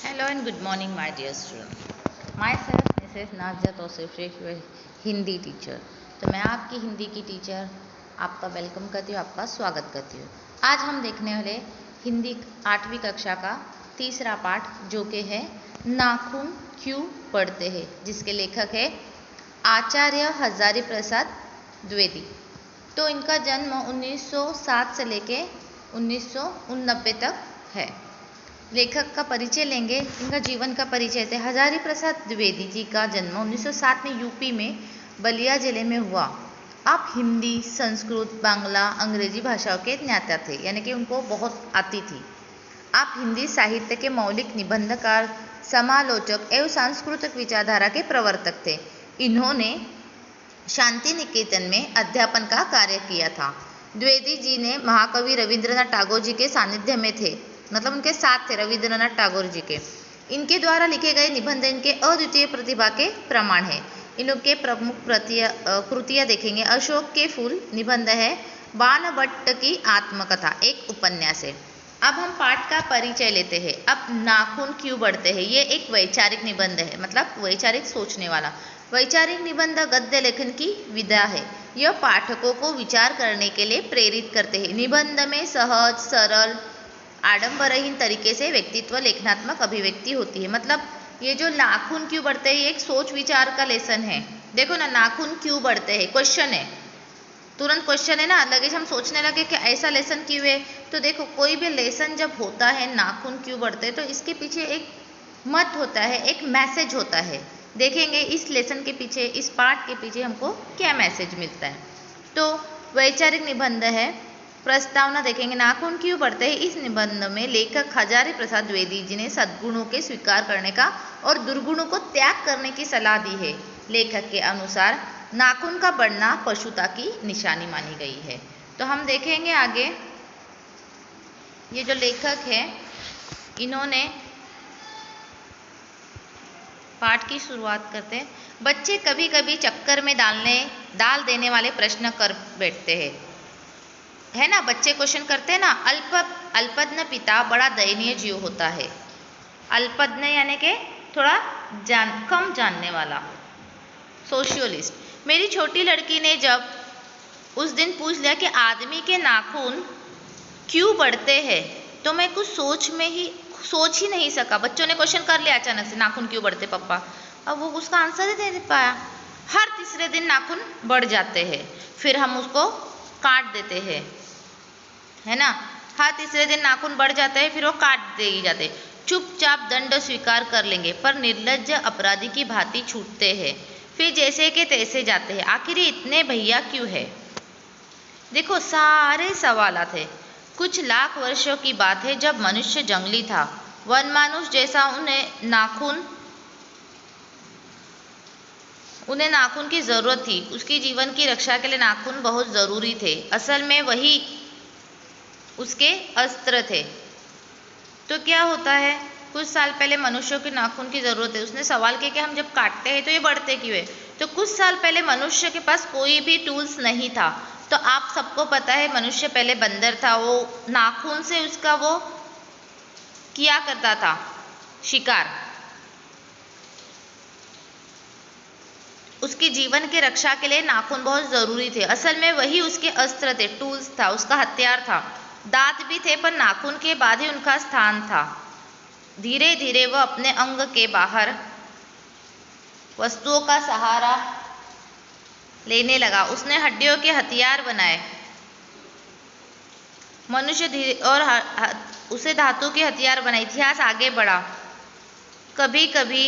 Hello and good morning, my dear student. Myself, Mrs. Nazia Tauseef Sheikh, your Hindi teacher. तो मैं आपकी हिंदी की teacher आपका वेलकम करती हूँ, आपका स्वागत करती हूँ। आज हम देखने वाले हिंदी 8वीं कक्षा का तीसरा पाठ जो कि है नाखून क्यों पड़ते हैं, जिसके लेखक है आचार्य हजारी प्रसाद द्विवेदी। तो इनका जन्म 1907 से लेके 1989 तक है। लेखक का परिचय लेंगे, इनका जीवन का परिचय थे। हजारी प्रसाद द्विवेदी जी का जन्म 1907 में यूपी में बलिया जिले में हुआ। आप हिंदी, संस्कृत, बांग्ला, अंग्रेजी भाषाओं के ज्ञाता थे, यानी कि उनको बहुत आती थी। आप हिंदी साहित्य के मौलिक निबंधकार, समालोचक एवं सांस्कृतिक विचारधारा के प्रवर्तक थे। इन्होंने शांति निकेतन में अध्यापन का कार्य किया था। द्विवेदी जी ने महाकवि रविंद्रनाथ टैगोर जी के सानिध्य में थे, मतलब उनके साथ थे रविंद्रनाथ टैगोर जी के। इनके द्वारा लिखे गए निबंध इनके अद्वितीय प्रतिभा के प्रमाण है। इन लोग के प्रमुख कृतियाँ देखेंगे। अशोक के फूल निबंध है, बाणभट्ट की आत्मकथा एक उपन्यास है। अब हम पाठ का परिचय लेते हैं। अब नाखून क्यों बढ़ते हैं, ये एक वैचारिक निबंध है, मतलब वैचारिक सोचने वाला। वैचारिक निबंध गद्य लेखन की विधा है। यह पाठकों को विचार करने के लिए प्रेरित करते हैं। निबंध में सहज, सरल, आडंबरहीन तरीके से व्यक्तित्व लेखनात्मक अभिव्यक्ति होती है। मतलब ये जो नाखून क्यों बढ़ते हैं, ये एक सोच विचार का लेसन है। देखो ना, नाखून क्यों बढ़ते हैं, क्वेश्चन है, तुरंत क्वेश्चन है ना, लगे हम सोचने लगे कि ऐसा लेसन क्यों है। तो देखो, कोई भी लेसन जब होता है नाखून क्यों बढ़ते हैं, तो इसके पीछे एक मत होता है, एक मैसेज होता है। देखेंगे इस लेसन के पीछे, इस पाठ के पीछे हमको क्या मैसेज मिलता है। तो वैचारिक निबंध है। प्रस्तावना देखेंगे, नाखून क्यों बढ़ते हैं। इस निबंध में लेखक हजारी प्रसाद द्विवेदी जी ने सद्गुणों के स्वीकार करने का और दुर्गुणों को त्याग करने की सलाह दी है। लेखक के अनुसार नाखून का बढ़ना पशुता की निशानी मानी गई है। तो हम देखेंगे आगे, ये जो लेखक है इन्होंने पाठ की शुरुआत करते हैं। बच्चे कभी कभी चक्कर में डाल देने वाले प्रश्न कर बैठते हैं, है ना। बच्चे क्वेश्चन करते हैं ना। अल्पज्ञ पिता बड़ा दयनीय जीव होता है। अल्पज्ञ यानी कि थोड़ा कम जानने वाला, सोशियोलिस्ट। मेरी छोटी लड़की ने जब उस दिन पूछ लिया कि आदमी के नाखून क्यों बढ़ते हैं, तो मैं कुछ सोच ही नहीं सका। बच्चों ने क्वेश्चन कर लिया अचानक से, नाखून क्यों बढ़ते पप्पा। अब वो उसका आंसर ही नहीं दे पाया। हर तीसरे दिन नाखून बढ़ जाते हैं, फिर हम उसको काट देते हैं, है ना। हर तीसरे दिन नाखून बढ़ जाते हैं, फिर वो काट दिए जाते। चुपचाप दंड स्वीकार कर लेंगे, पर निर्लज्ज अपराधी की भांति छूटते हैं, फिर जैसे के तैसे जाते हैं। आखिर ये इतने भैया क्यों है। देखो, सारे सवालात है। कुछ लाख वर्षों की बात है, जब मनुष्य जंगली था, वन मानुष जैसा। उन्हें नाखून की जरूरत थी। उसकी जीवन की रक्षा के लिए नाखून बहुत जरूरी थे। असल में वही उसके अस्त्र थे। तो क्या होता है, कुछ साल पहले मनुष्यों के नाखून की जरूरत है। उसने सवाल किया कि हम जब काटते हैं तो ये बढ़ते क्यों है। तो कुछ साल पहले मनुष्य के पास कोई भी टूल्स नहीं था। तो आप सबको पता है, मनुष्य पहले बंदर था, वो नाखून से उसका वो किया करता था शिकार। उसके जीवन के रक्षा के लिए नाखून बहुत जरूरी थे। असल में वही उसके अस्त्र थे, टूल्स था, उसका हथियार था। दांत भी थे, पर नाखून के बाद ही उनका स्थान था। धीरे धीरे वह अपने अंग के बाहर वस्तुओं का सहारा लेने लगा। उसने हड्डियों के हथियार बनाए। मनुष्य धीरे और उसे धातु के हथियार बनाए। इतिहास आगे बढ़ा। कभी कभी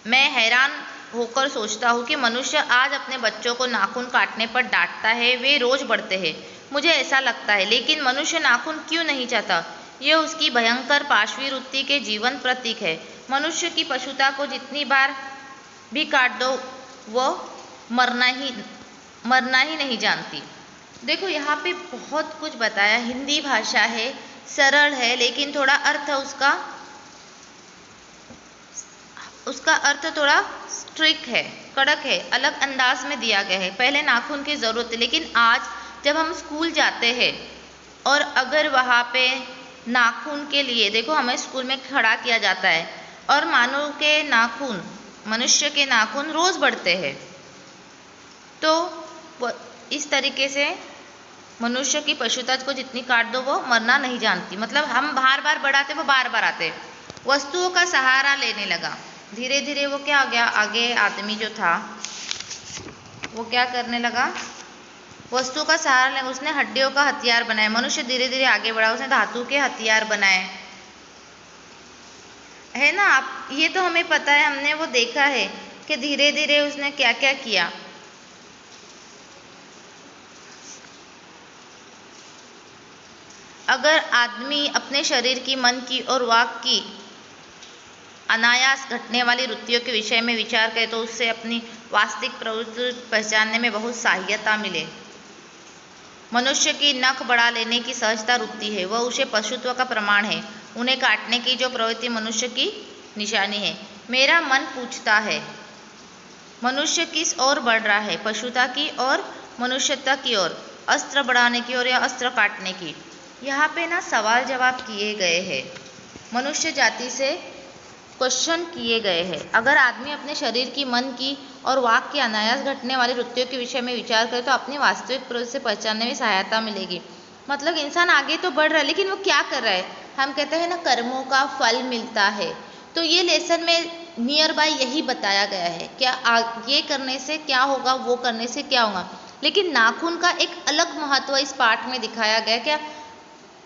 मैं हैरान होकर सोचता हूँ कि मनुष्य आज अपने बच्चों को नाखून काटने पर डांटता है। वे रोज बढ़ते हैं, मुझे ऐसा लगता है। लेकिन मनुष्य नाखून क्यों नहीं चाहता, यह उसकी भयंकर पाशवी वृत्ति के जीवन प्रतीक है। मनुष्य की पशुता को जितनी बार भी काट दो, वह मरना ही नहीं जानती। देखो, यहाँ पे बहुत कुछ बताया। हिंदी भाषा है, सरल है, लेकिन थोड़ा अर्थ उसका अर्थ थोड़ा स्ट्रिक्ट है, कड़क है, अलग अंदाज में दिया गया है। पहले नाखून की ज़रूरत है, लेकिन आज जब हम स्कूल जाते हैं और अगर वहाँ पे नाखून के लिए देखो हमें स्कूल में खड़ा किया जाता है और मानव के नाखून, मनुष्य के नाखून रोज बढ़ते हैं। तो इस तरीके से मनुष्य की पशुता को जितनी काट दो वो मरना नहीं जानती। मतलब हम बार बार बढ़ाते वो बार बार आते। वस्तुओं का सहारा लेने लगा, धीरे धीरे वो क्या हो गया, आगे आदमी जो था वो क्या करने लगा, वस्तुओं का सहारा ले, उसने हड्डियों का हथियार बनाया। मनुष्य धीरे धीरे आगे बढ़ा, उसने धातु के हथियार बनाए, है ना। आप ये तो हमें पता है, हमने वो देखा है कि धीरे धीरे उसने क्या क्या किया। अगर आदमी अपने शरीर की, मन की और वाक की अनायास घटने वाली वृत्तियों के विषय में विचार करे तो उससे अपनी वास्तविक प्रवृत्ति पहचानने में बहुत सहायता मिले। मनुष्य की नख बढ़ा लेने की सहजता वृत्ति है, वह उसे पशुत्व का प्रमाण है। उन्हें काटने की जो प्रवृत्ति मनुष्य की निशानी है। मेरा मन पूछता है मनुष्य किस ओर बढ़ रहा है, पशुता की और मनुष्यता की ओर, अस्त्र बढ़ाने की ओर या अस्त्र काटने की। यहाँ पे ना सवाल जवाब किए गए हैं, मनुष्य जाति से क्वेश्चन किए गए हैं। अगर आदमी अपने शरीर की, मन की और वाक की अनायास घटने वाली वृत्तियों के विषय में विचार करे तो अपनी वास्तविक प्रवृत्ति से पहचानने में सहायता मिलेगी। मतलब इंसान आगे तो बढ़ रहा है लेकिन वो क्या कर रहा है, हम कहते हैं ना कर्मों का फल मिलता है। तो ये लेसन में नियर बाय यही बताया गया है, क्या ये करने से क्या होगा, वो करने से क्या होगा। लेकिन नाखून का एक अलग महत्व इस पाठ में दिखाया गया। क्या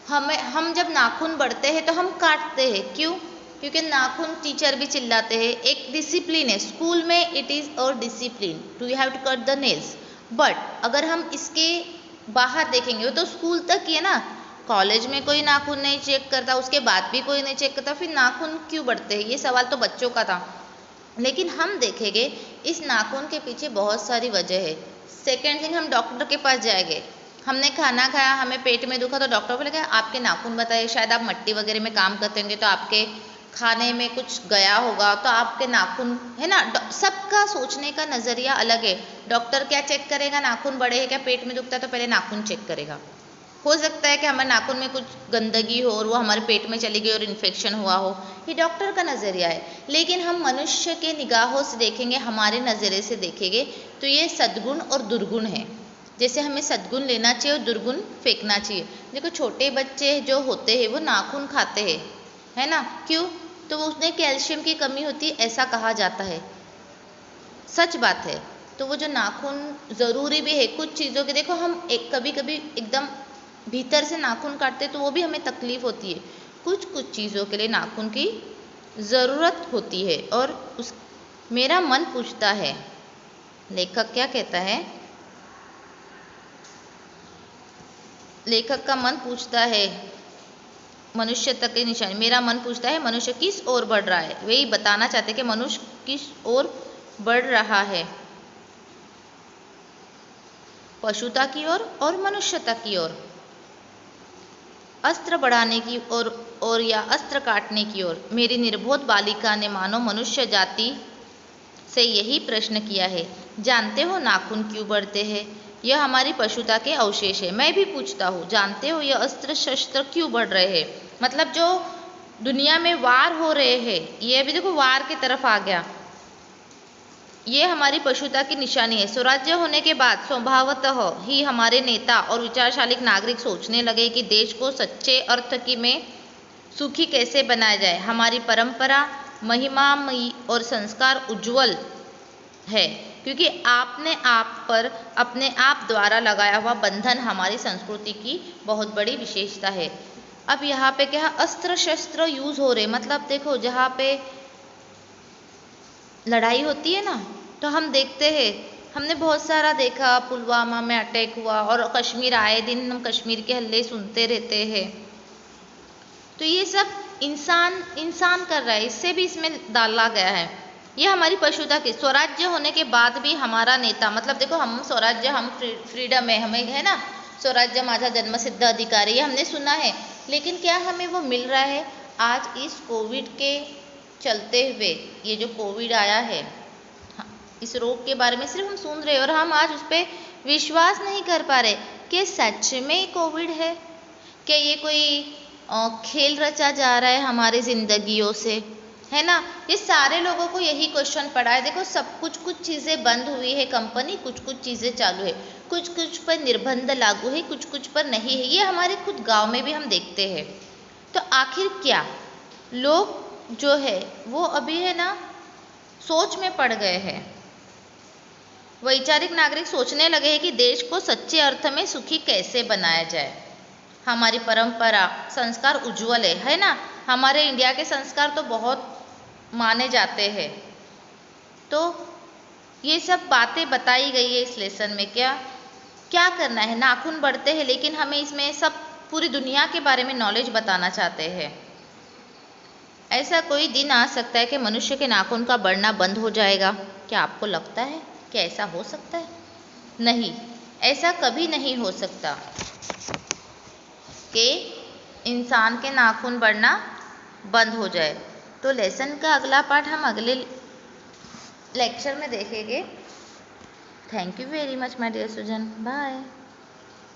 हम जब नाखून बढ़ते हैं तो हम काटते हैं, क्यों? क्योंकि नाखून, टीचर भी चिल्लाते हैं, एक डिसिप्लिन है स्कूल में, इट इज़ और discipline to you have to cut the nails. But अगर हम इसके बाहर देखेंगे, वो तो स्कूल तक ही है ना, कॉलेज में कोई नाखून नहीं चेक करता, उसके बाद भी कोई नहीं चेक करता, फिर नाखून क्यों बढ़ते हैं? ये सवाल तो बच्चों का था। लेकिन हम देखेंगे इस नाखून के पीछे बहुत सारी वजह है। सेकेंड थिंग, हम डॉक्टर के पास जाएंगे, हमने खाना खाया, हमें पेट में दुखा तो डॉक्टर बोलेगा आपके नाखून बताइए। शायद आप मट्टी वगैरह में काम करते होंगे तो आपके खाने में कुछ गया होगा तो आपके नाखून, है ना। सबका सोचने का नज़रिया अलग है। डॉक्टर क्या चेक करेगा, नाखून बड़े हैं क्या, पेट में दुखता है तो पहले नाखून चेक करेगा। हो सकता है कि हमारे नाखून में कुछ गंदगी हो और वो हमारे पेट में चली गई और इन्फेक्शन हुआ हो, ये डॉक्टर का नज़रिया है। लेकिन हम मनुष्य के निगाहों से देखेंगे, हमारे नज़रिए से देखेंगे तो ये सद्गुण और दुर्गुण है। जैसे हमें सद्गुण लेना चाहिए और दुर्गुण फेंकना चाहिए। देखो छोटे बच्चे जो होते हैं वो नाखून खाते हैं, है ना, क्यों? तो उसमें कैल्शियम की कमी होती है ऐसा कहा जाता है, सच बात है। तो वो जो नाखून ज़रूरी भी है कुछ चीज़ों के। देखो हम कभी कभी एकदम भीतर से नाखून काटते तो वो भी हमें तकलीफ होती है। कुछ कुछ चीज़ों के लिए नाखून की ज़रूरत होती है। और मेरा मन पूछता है, लेखक क्या कहता है, लेखक का मन पूछता है मनुष्य तक की निशानी। मेरा मन पूछता है मनुष्य किस ओर बढ़ रहा है। वही बताना चाहते कि मनुष्य किस ओर बढ़ रहा है, पशुता की ओर और मनुष्यता की ओर, अस्त्र बढ़ाने की ओर और या अस्त्र काटने की ओर। मेरी निर्बोध बालिका ने मानो मनुष्य जाति से यही प्रश्न किया है, जानते हो नाखून क्यों बढ़ते हैं? यह हमारी पशुता के अवशेष है। मैं भी पूछता हूँ, जानते हो यह अस्त्र शस्त्र क्यों बढ़ रहे हैं? मतलब जो दुनिया में वार हो रहे हैं, ये भी देखो वार की तरफ आ गया, ये हमारी पशुता की निशानी है। स्वराज्य होने के बाद स्वभावतः ही हमारे नेता और विचारशाली नागरिक सोचने लगे कि देश को सच्चे अर्थ की में सुखी कैसे बनाया जाए। हमारी परंपरा महिमामयी और संस्कार उज्जवल है, क्योंकि आपने आप पर अपने आप द्वारा लगाया हुआ बंधन हमारी संस्कृति की बहुत बड़ी विशेषता है। अब यहाँ पे क्या अस्त्र शस्त्र यूज हो रहे, मतलब देखो जहाँ पे लड़ाई होती है ना, तो हम देखते हैं, हमने बहुत सारा देखा, पुलवामा में अटैक हुआ और कश्मीर, आए दिन हम कश्मीर के हल्ले सुनते रहते हैं। तो ये सब इंसान कर रहा है, इससे भी इसमें डाला गया है। ये हमारी पशुता की स्वराज्य होने के बाद भी हमारा नेता, मतलब देखो हम स्वराज्य, हम फ्रीडम है, हमें है ना, स्वराज्य माझा जन्मसिद्ध अधिकार है, ये हमने सुना है। लेकिन क्या हमें वो मिल रहा है? आज इस कोविड के चलते हुए, ये जो कोविड आया है, इस रोग के बारे में सिर्फ हम सुन रहे हैं और हम आज उस पर विश्वास नहीं कर पा रहे कि सच में कोविड है, क्या ये कोई खेल रचा जा रहा है हमारी जिंदगियों से, है ना। ये सारे लोगों को यही क्वेश्चन पड़ा है। देखो सब कुछ चीज़ें बंद हुई है कंपनी, कुछ चीज़ें चालू है, कुछ पर निर्बंध लागू है, कुछ पर नहीं है। ये हमारे खुद गांव में भी हम देखते हैं। तो आखिर क्या लोग जो है वो अभी है ना सोच में पड़ गए हैं। वैचारिक नागरिक सोचने लगे हैं कि देश को सच्चे अर्थ में सुखी कैसे बनाया जाए। हमारी परंपरा संस्कार उज्जवल है ना। हमारे इंडिया के संस्कार तो बहुत माने जाते हैं। तो ये सब बातें बताई गई है इस लेसन में। क्या करना है, नाखून बढ़ते हैं लेकिन हमें इसमें सब पूरी दुनिया के बारे में नॉलेज बताना चाहते हैं। ऐसा कोई दिन आ सकता है कि मनुष्य के नाखून का बढ़ना बंद हो जाएगा। क्या आपको लगता है कि ऐसा हो सकता है? नहीं, ऐसा कभी नहीं हो सकता कि इंसान के नाखून बढ़ना बंद हो जाए। तो लेसन का अगला पार्ट हम अगले लेक्चर में देखेंगे। Thank you very much my dear student, bye.